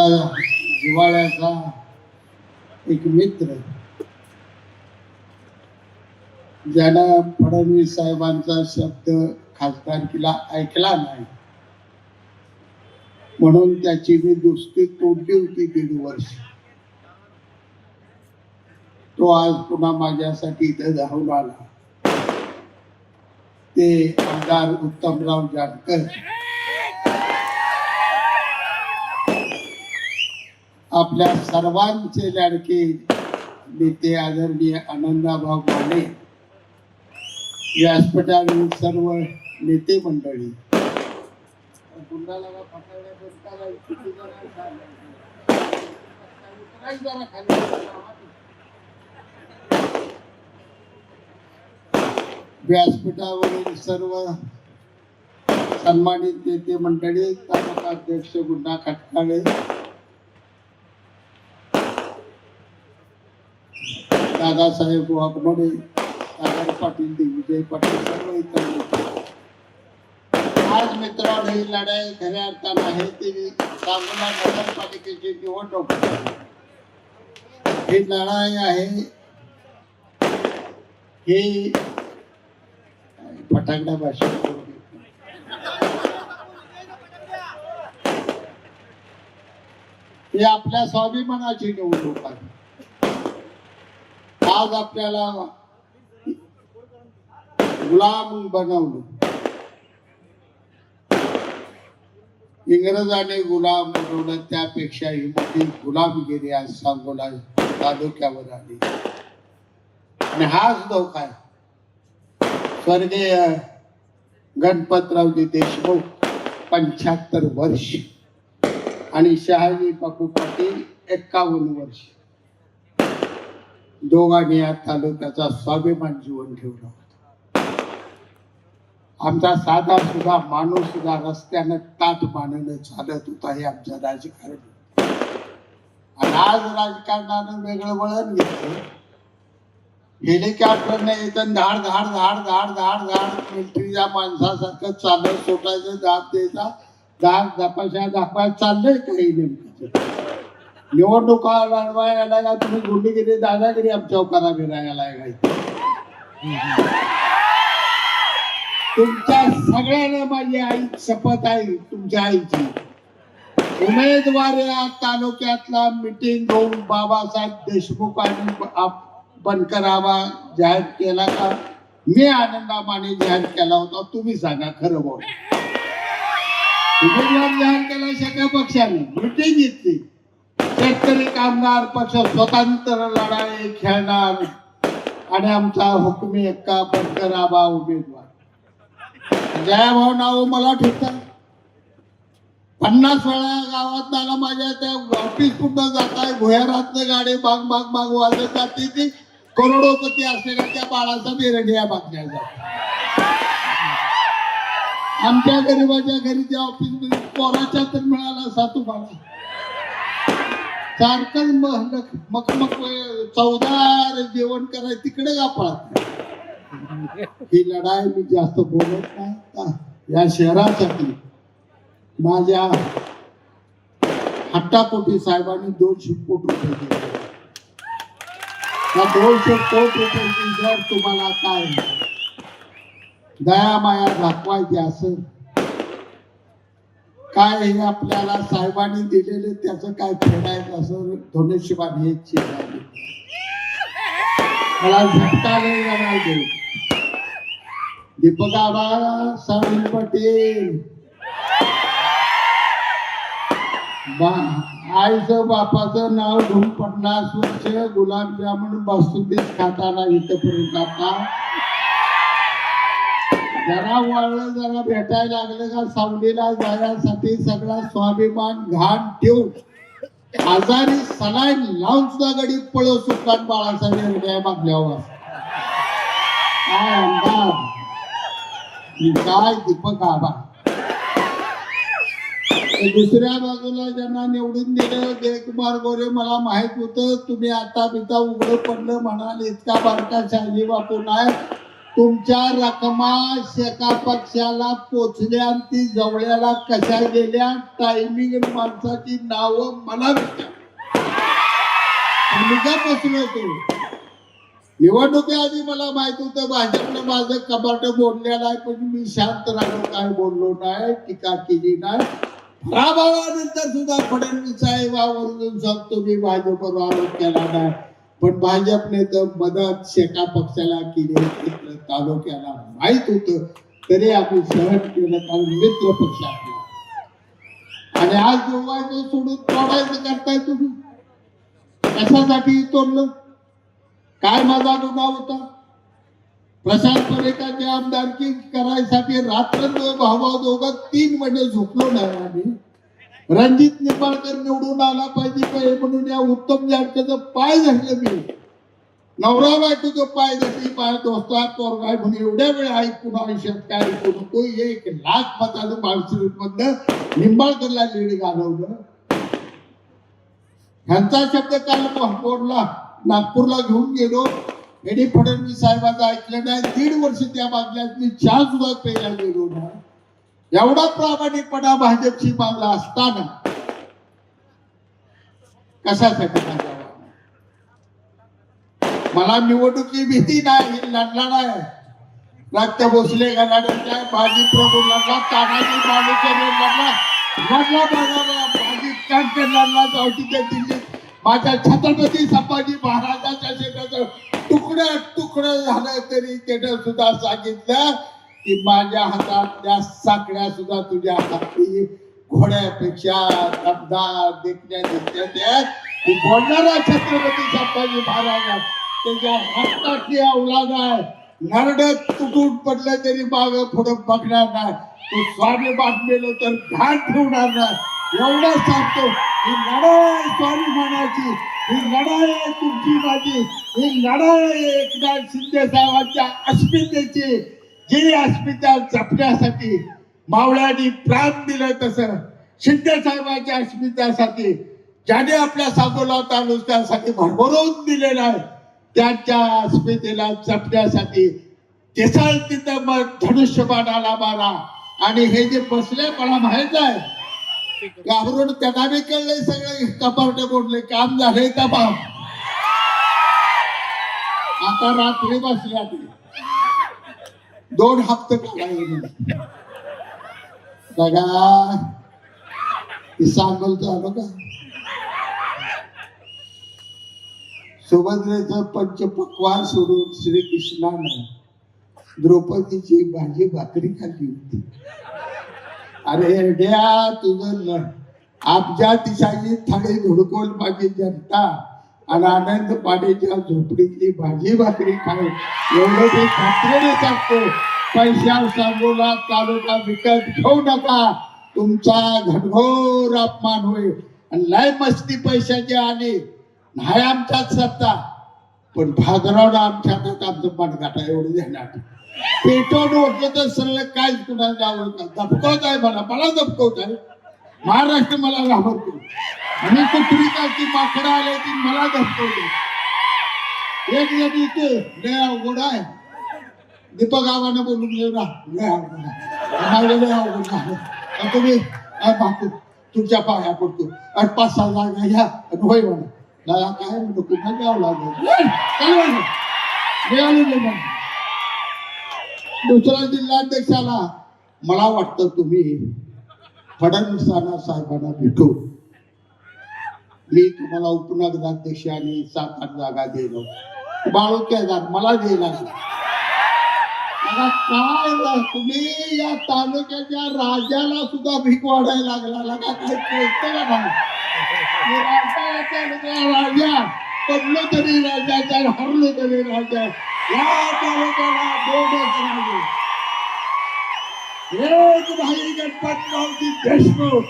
माझा जिव्हाळ्याचा एक मित्र, ज्यानं फडणवीस साहेबांचा शब्द खासदारकीला ऐकला नाही म्हणून त्याची मी दुस्ती तोडली होती 1.5 वर्ष. तो आज पुन्हा माझ्यासाठी इथे धावून आला. ते आमदार उत्तमराव जानकर, आपल्या सर्वांचे लाडके नेते आदरणीय आनंदाभाऊ माने, व्यासपीठावरील सर्व नेते मंडळी, व्यासपीठावरील सर्व सन्मानित नेते मंडळी, तालुका अध्यक्ष गुंडा खटकाळे, दादासाहेब वाघमोडे, सागर पाटील, दिग्विजय पाटील, सर्व इतर आज मित्रांनो ही लढाई खऱ्या अर्थानं आहे ती सांगोला नगरपालिकेची निवडणूक. ही लढाई आहे ही फटाकड्या भाषा ही आपल्या स्वाभिमानाची निवडणूक आहे. आज आपल्याला गुलाम बनवलं, इंग्रजाने गुलाम बनवलं, त्यापेक्षाही मोठी गुलामगिरी आज सांगोला तालुक्यावर आली. आणि हाच धोका आहे. स्वर्गीय गणपतरावजी देशमुख 75 वर्ष आणि शहाजी बापू पाटील 51 वर्ष, दोघांनी या तालुक्याचा स्वाभिमान जीवन ठेवला होता. आमचा साधा सुद्धा माणूस सुद्धा रस्त्यानं ताट मानणं चालत होता. हे आमचं राजकारण. आणि आज राजकारणानं वेगळं वळण घेतलं. हेलिकॉप्टरने येतं, धाड धाड धाड धाड धाड धाड मिलिटरीच्या माणसासारखं चालत सोटायचं, दाब द्यायचा, दाब दपाशा दाखवायला चाललंय काही नेमकं. निवडणुका लढवायला का तुम्ही गुंडगिरी दादागिरी आमच्यावर करा फिरायला काय? तुमच्या सगळ्यांना माझी आई शपथ आहे, तुमच्या आईची. उमेदवार या तालुक्यातला मिटिंग घेऊन बाबासाहेब देशमुखांनी बनकरावा जाहीर केला का मी आनंदा माने जाहीर केला होता? तुम्ही सांगा खरं बोल. उमेदवार जाहीर केला सगळ्या पक्षाने, मिटिंग घेतली. शेतकरी कामगार पक्ष स्वतंत्र लढाई खेळणार आणि आमचा हुकुमी एक्का बनकरावा उमेदवार. जयाभाऊ नाव मला ठेवतात. 50 वेळा गावात मला माझ्या त्या ऑफिस कुठं जाताय भुयारातनं गाडी बाग बाग बाग वाजत जाते. ती करोडोपती असलेल्या त्या बाळाचा बेरडिया बांधल्या जातात. आमच्या गरीबाच्या घरी त्या ऑफिस मध्ये पोराच्या तर मिळाला सातूबाला सारखं मग चौदार जेवण करायचं तिकडे गापळा. ही लढाई मी जास्त बोलत नाही. या शहरासाठी माझ्या हट्टापोटी साहेबांनी 200 कोटी रुपये दिले. त्या 200 कोटी रुपयाची जर तुम्हाला काय दया माया दाखवायची असेल, काय हे आपल्याला साहेबांनी दिलेले त्याचं काय फेडायचं असं धनुष्यबाण हेच मला झटका नाही. दीपकाबा सावंत पटेल आईचं बापाचं नाव घेऊन 50 वर्ष गुलाबजामुन बासुंदीत खाताना इथपर्यंत आता जरा वळलं जरा भेटायला लागलं का सावलीला जाण्यासाठी सगळा स्वाभिमान घाण ठेवून आजारी सलाईन लावून सुद्धा गडी पळव सुटतात बाळासाहेब हृदया मागल्यावर. काय अंदाज, काय दीपक आबा. दुसऱ्या बाजूला ज्यांना निवडून दिलं जयकुमार गोरे, मला माहित होतं तुम्ही आता बिता उघडं पडलं म्हणाल. इतका बारका शहाजी बापू नाही तुमच्या रकमा शेका पक्षाला पोचल्या आणि ती जवळ्याला कशा गेल्या टायमिंग माणसाची नावं मला मुलगा बसलो होतो निवडणुकीआधी मला माहित होतं भाजपनं माझं कपाट बोललेलं आहे पण मी शांत राहून काय बोललो नाही टीका केली नाही पराभवानंतर सुद्धा फडणवीस साहेबांवरून सांगतो मी भाजपवर आरोप केला नाही पण भाजपने तर मदत शेका पक्षाला केली तालुक्याला माहित होतं तरी आम्ही सहन केलं कारण मित्र पक्ष आपला आणि आज जोवायचं सोडून तोडायचं करताय तुम्ही कशासाठी तोडलं काय माझा गुन्हा होता प्रशांत परेकाची आमदारकी करायसाठी रात्र भावा दोघं 3 महिने झोपलो नाही आम्ही रणजित निंबाळकर निवडून आला पाहिजे म्हणून या उत्तम जानकरचं पाय धरलं मी नवरा बायकोचं पाय धरली पाय दोस्ता पोरगाय म्हणून एवढ्या वेळ ऐकून आयुष्यात काय ऐकू नको 1 लाख मताचं माळशिरसमधनं निंबाळकरला लीड घालवलं ह्यांचा शब्द काल बोलला नागपूरला घेऊन गेलो एडी फडणवीस साहेबांचं ऐकलं नाही 1.5 वर्ष त्या बागल्यात मी चहा सुद्धा प्यायला गेलो ना एवढा प्रामाणिकपणा भाजपशी मागला असताना कशासाठी मला निवडणुकी भीती नाही लढला नाही रक्त भोसले गलाड्यांच्या बाजी प्रभू लढला तानाजी बालूचे लढला बाजी कांकर लढला जावटीच्या दिल्लीत माझ्या छत्रपती संभाजी महाराजांच्या शेताचं तुकडं झालं तरी त्यानं सुद्धा सांगितलं की माझ्या हातातल्या साकड्या सुद्धा तुझ्या हातातली घोड्यापेक्षा दमदार देखण्या बोलणारा छत्रपती संभाजी महाराज त्याच्या हातातली अवलाद आहे नरड तुटून पडलं तरी माग पुढं बघणार नाही तो स्वाभिमान मेलो तर घाण ठेवणार नाही एवढं सांगतो ही लढाई स्वाभिमानाची ही लढाई तुमची माझी ही लढाई एकनाथ शिंदे साहेबांच्या अस्मितेची जी अस्मिता जपण्यासाठी मावळ्यांनी प्राण दिलं तसं शिंदे साहेबांच्या अस्मितेसाठी ज्याने आपल्या सांगोला तालुक्यासाठी भरभरून दिलेला आहे त्यांच्या अस्मितेला जपण्यासाठी तिथं तिथं मग धनुष्यबाणाला मारा आणि हे जे बसले मला माहित आहे घाबरून त्यांना बी कळले सगळे कपारटे बोलले काम झाले तमाम आता रात्री बसल्या 2 हप्ते काढायला बघा सांगोलचं आलो का सुभद्रेचं पंचपक्वान सोडून श्रीकृष्णानं द्रौपदीची भाजी भाकरी खाल्ली होती अरे एरड्या तुझं आपच्या दिशाची थाळी धुडकोल माझी जनता आणि आनंद पाण्याच्या झोपडीतली भाजी भाकरी खाऊ एवढं मी खात्रीने सांगतो पैशावर सांगोला तालुका विकत घेऊ नका तुमचा घनघोर अपमान होईल आणि लय मस्ती पैशाची आली नाही आमच्यात सत्ता पण भाजरावला आमच्या हातात आमचं मनगाठा एवढं देणार पेटवून ओढलं तर सरळ काहीच कुणाला आवडत दबकवत आहे मला दबकवत आहे महाराष्ट्र मला घाबरतो आणि कुठली काय माकडं आले ती मला दबकवते एक जण इथे लय अवघड आहे दीपक आव्हानं बोलून घेऊ ना लय अवघड आहे तुम्ही तुमच्या पाया पडतो 5-6 जागा घ्या होय म्हणा काय म्हणतो कुठं द्यावं लागेल दुसऱ्या जिल्हाध्यक्षाला मला वाटतं तुम्ही फडणवीसांना साहेबांना भेटू मी तुम्हाला उपनगराध्यक्ष आणि 7-8 जागा दिलो बाळू केदार मला द्यायला काय तुम्ही या तालुक्याच्या राजाला सुद्धा भीक वाढायला लागला काय कळतं का राजा पडलो तरी राजा हरलो तरी राजा या तालुक्याला 2च राजे एक भाई गणपतरावजी देशमुख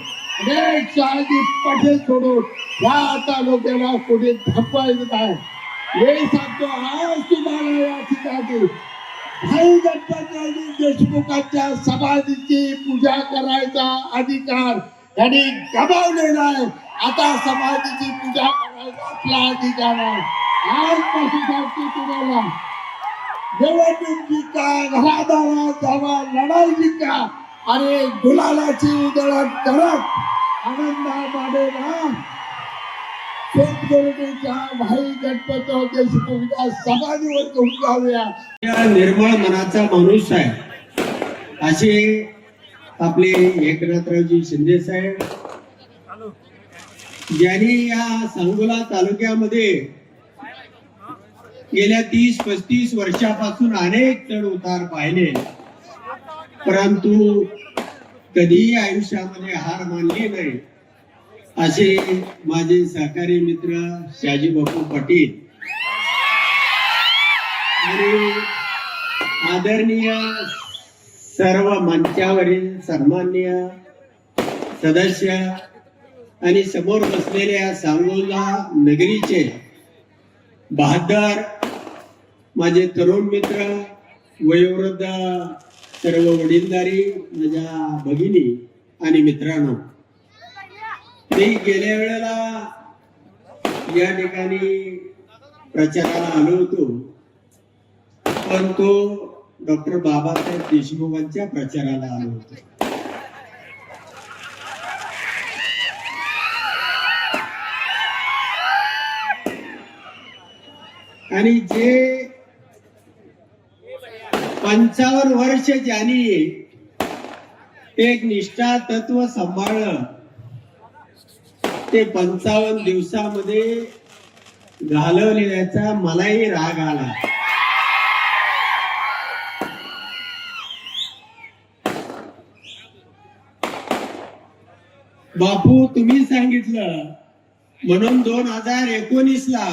एक शहाजी पटेल सोडून या तालुक्याला कोणी धपवायचं नाही हे सांगतो आज तुम्हाला या ठिकाणी भाई गणपतरावजी देशमुखांच्या समाधीची पूजा करायचा अधिकार त्यांनी गमावलेला आहे आता समाधीची पूजा करायचा आपला अधिकार आहे आजपासून सांगतो तुम्हाला निवडणूक जिंका, घरादारात जावा, लढाई जिंका आणि गुलालाची उधळण करत आनंदा मानेला शेतकऱ्यांच्या भाई गणपत देशमुखच्या समाधीवर घेऊन जाऊया. निर्मळ मनाचा माणूस आहे असे आपले एकनाथरावजी शिंदे साहेब, ज्यांनी या सांगोला तालुक्यामध्ये गेल्या 30-35 वर्षापासून अनेक चढ उतार पाहिले, परंतु कधीही आयुष्यामध्ये हार मानली नाही असे माझे सहकारी मित्र शाजी बापू पाटील आणि आदरणीय सर्व मंचावरील सन्माननीय सदस्य आणि समोर बसलेल्या सांगोला नगरीचे बहादर माझे तरुण मित्र, वयोवृद्ध सर्व वडीलधारी माझ्या भगिनी आणि मित्रांनो, मी गेल्या वेळेला या ठिकाणी प्रचाराला आलो होतो, पण तो डॉक्टर बाबासाहेब देशमुखांच्या प्रचाराला आलो होतो. आणि जे 55 वर्ष ज्यांनी एक निष्ठा तत्व सांभाळलं, ते 55 दिवसामध्ये घालवलेल्याचा मलाही राग आला. बापू, तुम्ही सांगितलं म्हणून 2019 ला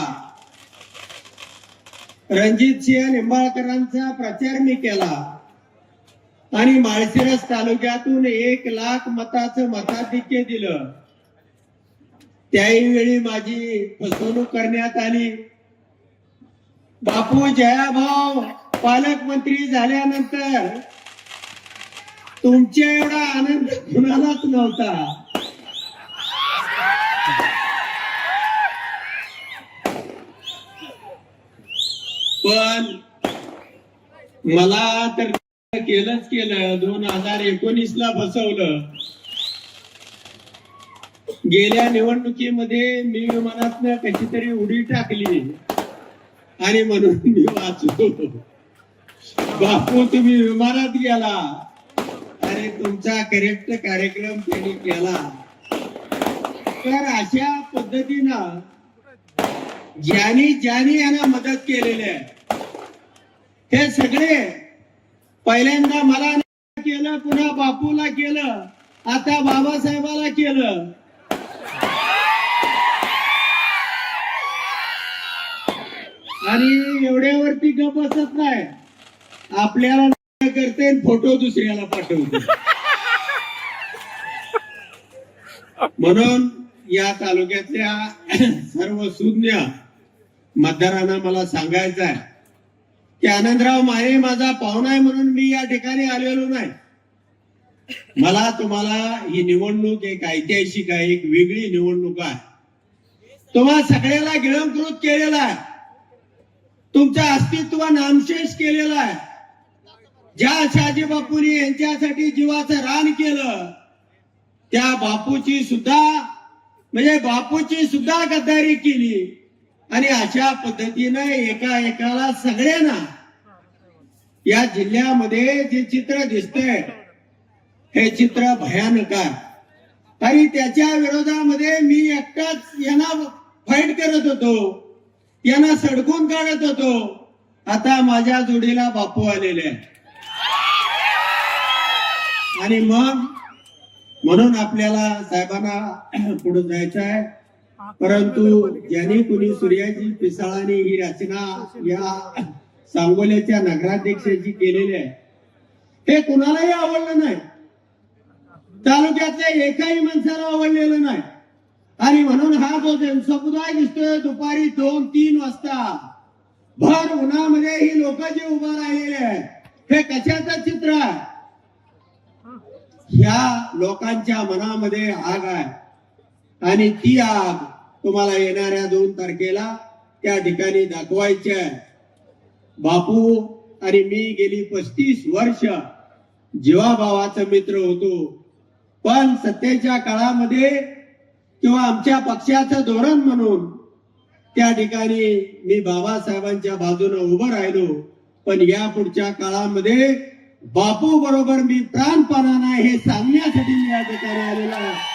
रणजितसिंह निंबाळकरांचा प्रचार मी केला आणि माळशिरस तालुक्यातून 1 लाख मताचं मताधिक्य दिलं. त्याही वेळी माझी फसवणूक करण्यात आली. बापू, जयाभाऊ पालकमंत्री झाल्यानंतर तुमच्या एवढा आनंद कुणालाच नव्हता. पण मला तर केलंच केलं. 2019 ला फसवलं. गेल्या निवडणुकीमध्ये मी विमानातनं कशी तरी उडी टाकली आणि म्हणून मी वाचलो. बापू, तुम्ही विमानात गेला आणि तुमचा करेक्ट कार्यक्रम त्यांनी केला. तर अशा पद्धतीनं ज्यांनी यांना मदत केलेली आहे, हे सगळे पहिल्यांदा मला केलं, पुन्हा बापूला केलं, आता बाबासाहेबाला केलं. आणि एवढ्यावरती गप बसत नाही, आपल्याला करते फोटो दुसऱ्याला पाठवते. म्हणून या तालुक्यातल्या सर्व सुज्ञ मतदारांना मला सांगायचं आहे की आनंदराव माने माझा पाहुणा आहे म्हणून मी या ठिकाणी आलेलो नाही. मला तुम्हाला ही निवडणूक एक ऐतिहासिक आहे, एक वेगळी निवडणूक आहे. तुम्हा सगळ्याला गिळंकृत केलेला आहे, तुमचं अस्तित्व नामशेष केलेलं आहे. ज्या शाजी बापूंनी यांच्यासाठी जीवाचं रान केलं, त्या बापूची सुद्धा गद्दारी केली. आणि अशा पद्धतीनं एकाला सगळ्यांना या जिल्ह्यामध्ये जे चित्र दिसतंय, हे चित्र भयानक आहे. आणि त्याच्या विरोधामध्ये मी एकटाच यांना फाईट करत होतो, यांना सडकून काढत होतो. आता माझ्या जोडीला बापू आलेले आहे. आणि म्हणून आपल्याला साहेबांना पुढे जायचं आहे. परंतु ज्यांनी कुणी सूर्याची पिसाळाने ही रचना या सांगोल्याच्या नगराध्यक्षाची केलेली आहे, हे कुणालाही आवडलं नाही. तालुक्यातल्या एकाही माणसाला आवडलेलं नाही. आणि म्हणून हा जो जनसमुदाय दिसतोय दुपारी 2-3 वाजता भर उन्हामध्ये ही लोक जे उभा राहिलेले आहेत, हे कशाचं चित्र आहे? ह्या लोकांच्या मनामध्ये आग आहे आणि ती आग तुम्हाला येणाऱ्या 2 तारखेला त्या ठिकाणी दाखवायची आहे. बापू आणि मी गेली 35 वर्ष जीवाभावाचा मित्र होतो. पण सत्तेच्या काळामध्ये किंवा आमच्या पक्षाचं धोरण म्हणून त्या ठिकाणी मी बाबासाहेबांच्या बाजूने उभं राहिलो. पण या पुढच्या काळामध्ये बापू बरोबर मी प्राणपणाने हे सांगण्यासाठी मी या ठिकाणी आलेलो आहे.